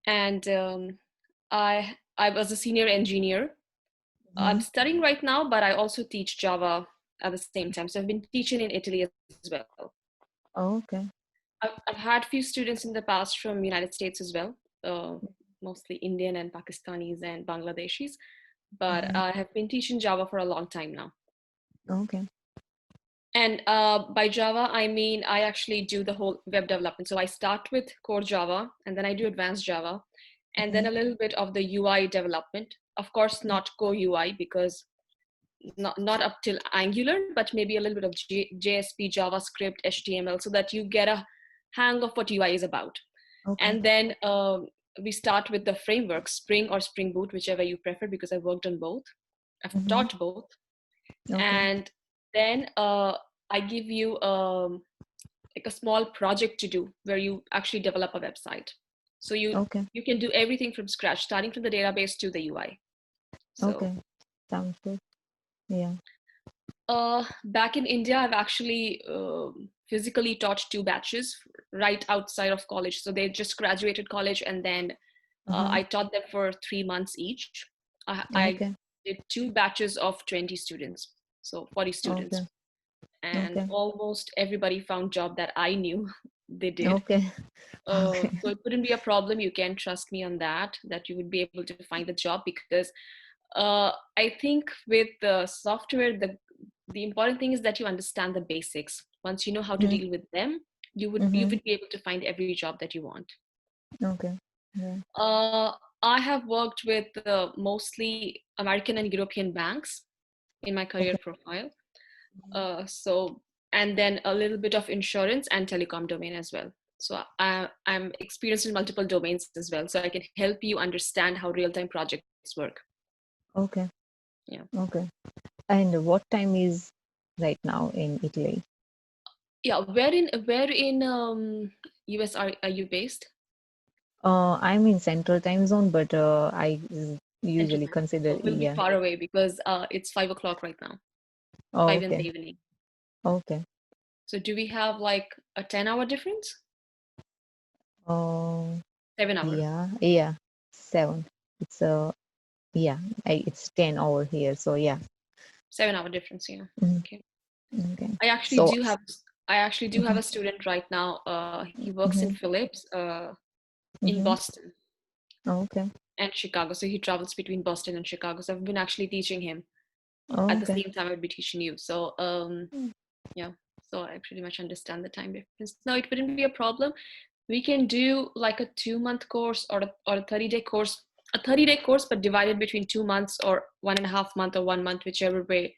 and I was a senior engineer. I'm Mhm. studying right now, but I also teach Java at the same time. So I've been teaching in Italy as well. Oh, okay. I've had few students in the past from United States as well, uh, mostly Indian and Pakistanis and Bangladeshis. But Mhm. I have been teaching Java for a long time now. Okay. And by Java, I mean I actually do the whole web development. So I start with core Java, and then I do advanced Java, and then Mhm. a little bit of the UI development. Of course, not core UI because not up till Angular, but maybe a little bit of JSP, JavaScript, HTML, so that you get a hang of what UI is about. Okay. And then we start with the framework, Spring or Spring Boot, whichever you prefer, because I worked on both. I've Mhm. taught both. Okay. And then I give you like a small project to do where you actually develop a website. So Okay. you can do everything from scratch, starting from the database to the UI. So Okay. Sounds good. Yeah. back in India, I've actually physically taught two batches right outside of college. So they just graduated college, and then Uh-huh. I taught them for 3 months each. I Okay. did two batches of 20 students, so 40 Okay. students, and Okay. almost everybody found job that I knew they did. Okay. Okay. So it wouldn't be a problem. You can trust me on that, that you would be able to find the job, because I think with the software, the important thing is that you understand the basics. Once you know how to Mhm. deal with them, you Mhm. would be able to find every job that you want. Okay. Yeah. Uh, I have worked with mostly American and European banks in my career Okay. profile. So, and then a little bit of insurance and telecom domain as well. So I'm experienced in multiple domains as well. So I can help you understand how real-time projects work. Okay. Yeah. Okay. And what time is right now in Italy? Yeah. Where in US are you based? I'm in Central Time Zone, but Central usually time. consider, So we'll be yeah. far away because it's 5 o'clock right now, Oh, 5 in the okay. evening. Okay. So do we have like a 10-hour difference? Oh, 7 hour. yeah. Yeah. 7. It's yeah, it's 10 over here. So yeah. 7 hour difference, yeah. Mhm. Okay. Okay. I actually So, do have I actually do have mhm, a student right now. He works in mhm, Philips in mhm. Boston Okay. and Chicago. So he travels between Boston and Chicago. So I've been actually teaching him at the Okay. same time I'd be teaching you. So yeah. So I pretty much understand the time difference. No, it wouldn't be a problem. We can do like a 2 month course or a 30-day course, a 30-day course, but divided between 2 months or 1.5 month or 1 month, whichever way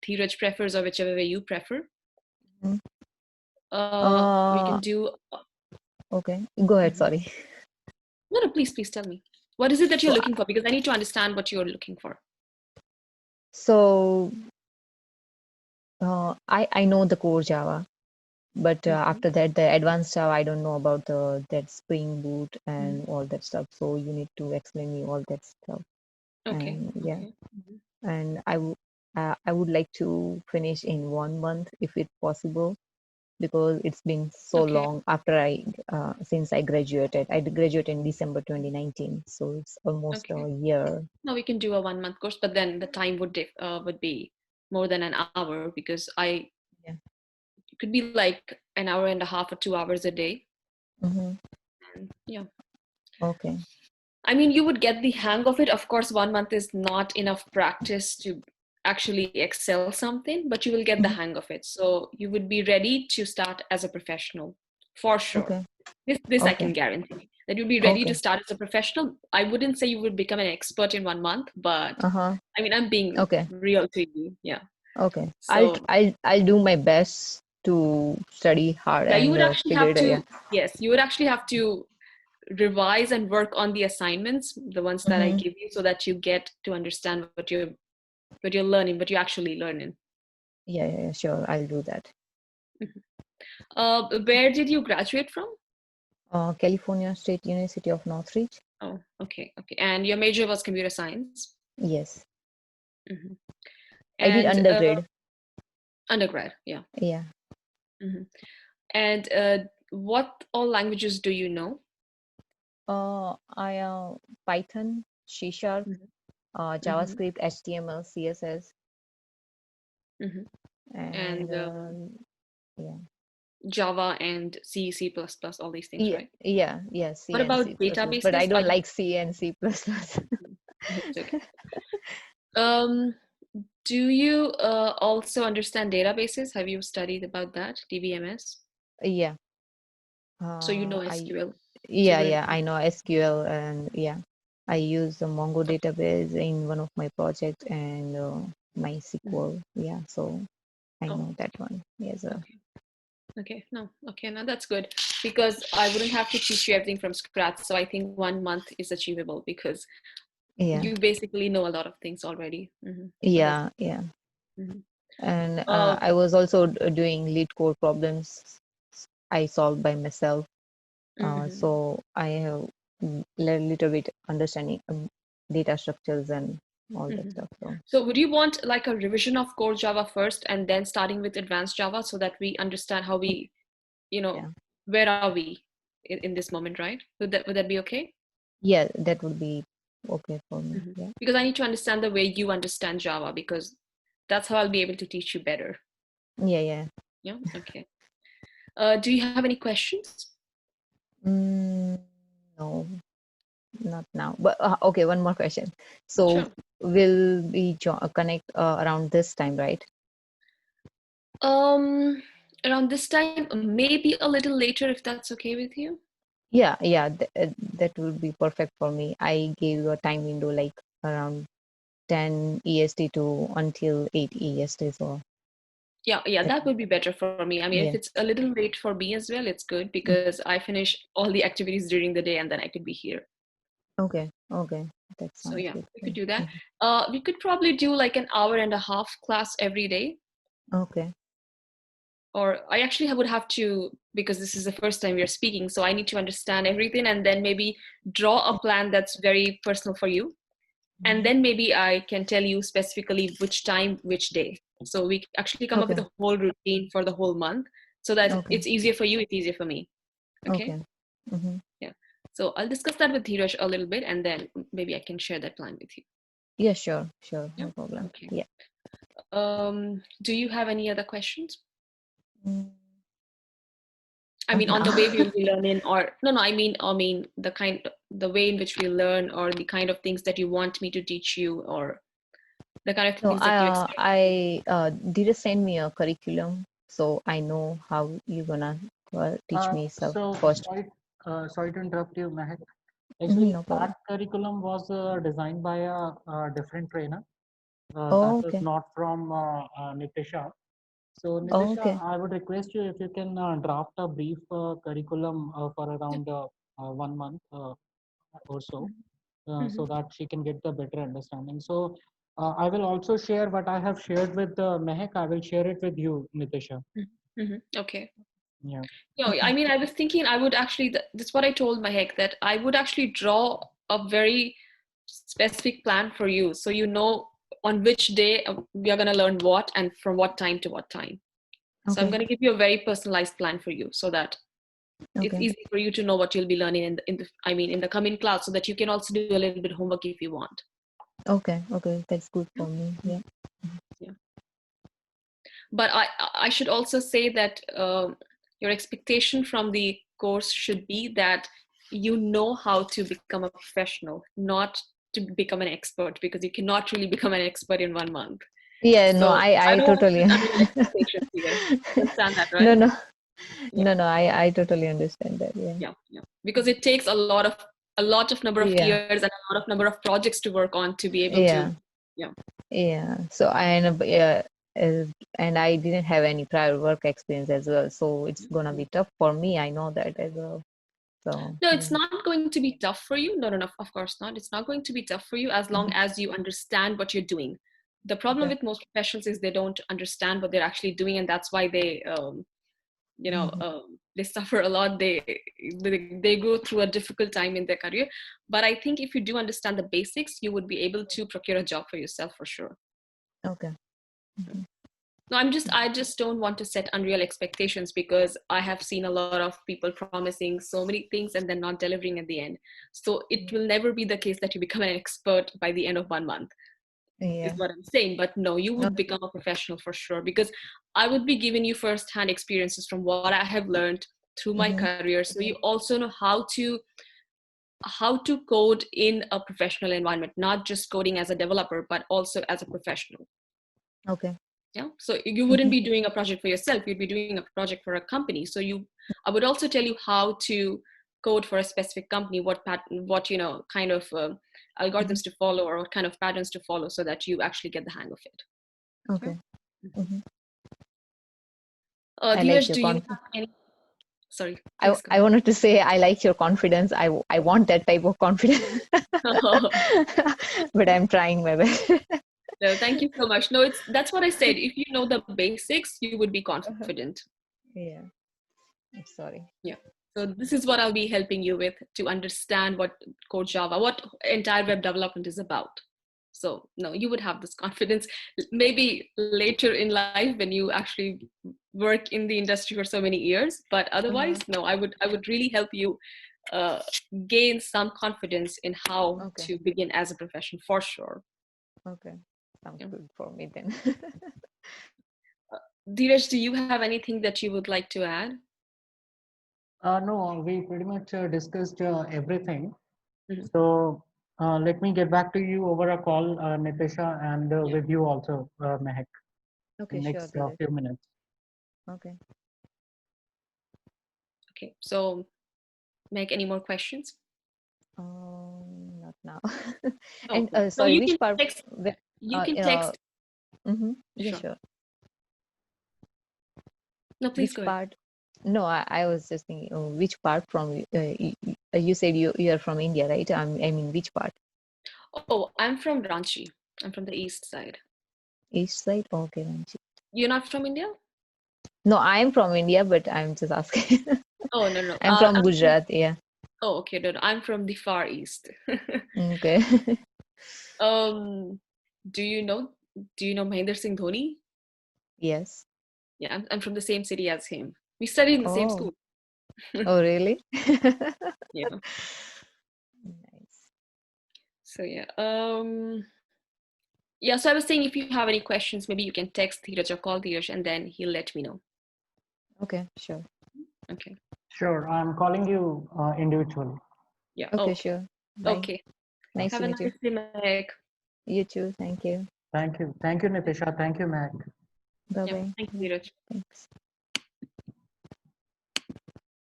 Dheeraj prefers or whichever way you prefer. Mhm. We Uh, can do. okay. Go ahead. Mhm. Sorry. No, no, please tell me. What is it that you're So, looking for? Because I need to understand what you're looking for. so I know the core Java, but Hmm. after that, the advanced Java, I don't know about the that Spring Boot Hmm. and all that stuff. So you need to explain me all that stuff. Okay. And yeah, Okay. Mhm. and I would like to finish in 1 month if it's possible, because it's been so Okay. long after I since I graduated. I graduated in December 2019, so it's almost Okay. a year. Now we can do a 1 month course, but then the time would be more than an hour, because I Yeah. it could be like an hour and a half or 2 hours a day. Mm-hmm. And yeah. Okay. I mean, you would get the hang of it. Of course, 1 month is not enough practice to actually excel something, but you will get the Hmm. hang of it. So you would be ready to start as a professional for sure. Okay. This I Okay. can guarantee that you'll be ready to Okay. start as a professional. I wouldn't say you would become an expert in 1 month, but Uh-huh. I mean, I'm being Okay. real to you. Yeah. Okay. So I'll do my best to study hard yeah, you and would actually figure have it out. Yeah. to, yes, you would actually have to revise and work on the assignments, the ones that I Mm-hmm. give you, so that you get to understand what you're learning, what you're actually learning. Yeah, yeah, yeah, sure. I'll do that. Mhm. Where did you graduate from? California State University of Northridge. Oh, okay, okay. And your major was computer science. Yes. Hmm. I did And undergrad. undergrad, yeah. Yeah. Hmm. And what all languages do you know? I Python, C Sharp, Mm-hmm. JavaScript, HTML, CSS, Mm-hmm. and And yeah, Java and C, C++, all these things, yeah, right? yeah, What C and C++. about But I databases? Are don't you? like C and C++. It's okay. Um, do you also understand databases? Have you studied about that, DBMS? Yeah, So you know I SQL. So yeah, good yeah, enough. I know SQL, and yeah, I use the Mongo Okay. database in one of my projects, and Mhm. MySQL. Yeah, so I Oh, know that one. Yes, okay. Okay. No. Okay. No, that's good because I wouldn't have to teach you everything from scratch. So I think 1 month is achievable because yeah, you basically know a lot of things already. So that's yeah, yeah. mhm. And uh, I was also doing lead code problems I solved by myself. mhm. So I have little bit understanding data structures and all that Mhm. stuff. So So would you want like a revision of core Java first and then starting with advanced Java so that we understand how we, you know, yeah, where are we in this moment, right? Would that be okay? yeah, that would be okay for me. Mhm. Yeah, Because I need to understand the way you understand Java because that's how I'll be able to teach you better. yeah, yeah. Yeah. Okay. Do you have any questions? Mm, no, not now. But okay, one more question. So Sure. will we connect around this time, right? Um, Around this time, maybe a little later if that's okay with you. Yeah, yeah, that would be perfect for me. I gave you a time window like around 10 EST to until 8 EST. So Yeah, yeah, that, that would be better for me. I mean, if yeah. it's a little late for me as well, it's good Mm, because I finish all the activities during the day and then I could be here. okay, okay, that So sounds yeah, good. we could Yeah. do that. Mhm. We could probably do like an hour and a half class every day. Okay, Or I actually would have to, because this is the first time we are speaking, so I need to understand everything and then maybe draw a plan that's very personal for you. And mhm. then maybe I can tell you specifically which time, which day. So we actually come up with Okay, a whole routine for the whole month so that okay, it's easier for you, it's easier for me. Okay? okay. Hmm. Yeah. So I'll discuss that with Dheeraj a little bit and then maybe I can share that plan with you. Yeah, sure, sure, Yeah. no problem. Okay. Yeah. Do you have any other questions? Mm, I not mean, on now. the way we'll be learning, or no, I mean, the way in which we learn, or the kind of things that you want me to teach you, or the kind of No, things that you expect. did you send me a curriculum so I know how you're gonna teach me stuff So first? sorry to interrupt you, Mehak. Mhm, Actually, no that problem. curriculum was designed by a different trainer. That Oh, is okay. not from Nitisha. So Oh, Nitisha, okay. I would request you if you can draft a brief curriculum for Yeah. around 1 month or so, Mm-hmm. so that she can get the better understanding. So I will also share what I have shared with Mehak. I will share it with you, Nitisha. Mm-hmm. Okay. Yeah. No, I Okay. mean, I was thinking I would actually, that's what I told Mahek, that I would actually draw a very specific plan for you. So you know on which day we are going to learn what and from what time to what time. So I'm Okay. going to give you a very personalized plan for you so that it's Okay. easy for you to know what you'll be learning in the coming class so that you can also do a little bit homework if you want. Okay. Okay. That's good Yeah. for me. Yeah. Yeah. But I should also say that your expectation from the course should be that you know how to become a professional, not to become an expert, because you cannot really become an expert in 1 month. Yeah. No, So I I don't want to totally. set unreal expectations here. You understand that, No, right? no, Yeah, no, no. I totally understand that. Yeah. yeah, yeah. Because it takes a lot of number of Yeah. years and a lot of number of projects to work on to be able to, Yeah. yeah. Yeah. So yeah, uh, and I didn't have any prior work experience as well, so it's gonna be tough for me. I know that as well. So No, it's yeah. not going to be tough for you. No, no, no, of course not. It's not going to be tough for you as long Mhm. as you understand what you're doing. The problem Okay. with most professionals is they don't understand what they're actually doing, and that's why Mhm. they suffer a lot. They go through a difficult time in their career. But I think if you do understand the basics, you would be able to procure a job for yourself for sure. Okay. Mhm. No, I just don't want to set unreal expectations because I have seen a lot of people promising so many things and then not delivering at the end. So it will never be the case that you become an expert by the end of 1 month, is Yeah. what I'm saying. But no, you No. would become a professional for sure, because I would be giving you first-hand experiences from what I have learned through my career. So you also know how to code in a professional environment, not just coding as a developer, but also as a professional. Okay. Yeah, so you wouldn't be doing a project for yourself, you'd be doing a project for a company. So I would also tell you how to code for a specific company, what kind of algorithms to follow, or what kind of patterns to follow, so that you actually get the hang of it. Okay. Yeah. I like Dheeraj, your do you have any? Sorry, please go. I wanted to say I like your confidence. I want that type of confidence, but I'm trying my best. No, thank you so much. No, that's what I said. If you know the basics, you would be confident. Yeah. I'm sorry. Yeah. So this is what I'll be helping you with, to understand what core Java, what entire web development is about. So no, you would have this confidence maybe later in life when you actually work in the industry for so many years. But otherwise, no, I would really help you gain some confidence in how to begin as a profession, for sure. Okay. Sounds good for me then. Dheeraj, do you have anything that you would like to add? No, we pretty much discussed everything. So let me get back to you over a call, Nitisha, and with you also, Mehak, Okay, in sure. next Dheeraj. few minutes. Okay. Okay, so make any more questions? Not now. Oh, And no, sorry, you which can part? text. You can text. Yeah, Sure. sure. No, please Which go ahead. part? No, I was just thinking, which part from you said you are from India, right? I mean, which part? Oh, I'm from Ranchi. I'm from the east side. East side? Okay, Ranchi. You're not from India? No, I'm from India, but I'm just asking. Oh, no, no. I'm from Gujarat. Yeah. Oh, okay. No, no, I'm from the far east. Okay. um, do you know Mahendra Singh Dhoni? Yes. Yeah, I'm from the same city as him. We studied in the same Oh. school. Oh, really? Yeah. Nice. So yeah. Yeah, so I was saying, if you have any questions, maybe you can text Dheeraj or call Dheeraj, and then he'll let me know. Okay, sure. Okay. Sure, I'm calling you individually. Yeah. Okay, Okay. sure. Bye. Okay. Nice Have to a meet you. nice day, Mehak. You too. Thank you. Thank you, Nitisha. Thank you, Mehak. Yeah. Bye-bye. Thank you, Yeah, Dheeraj. thanks.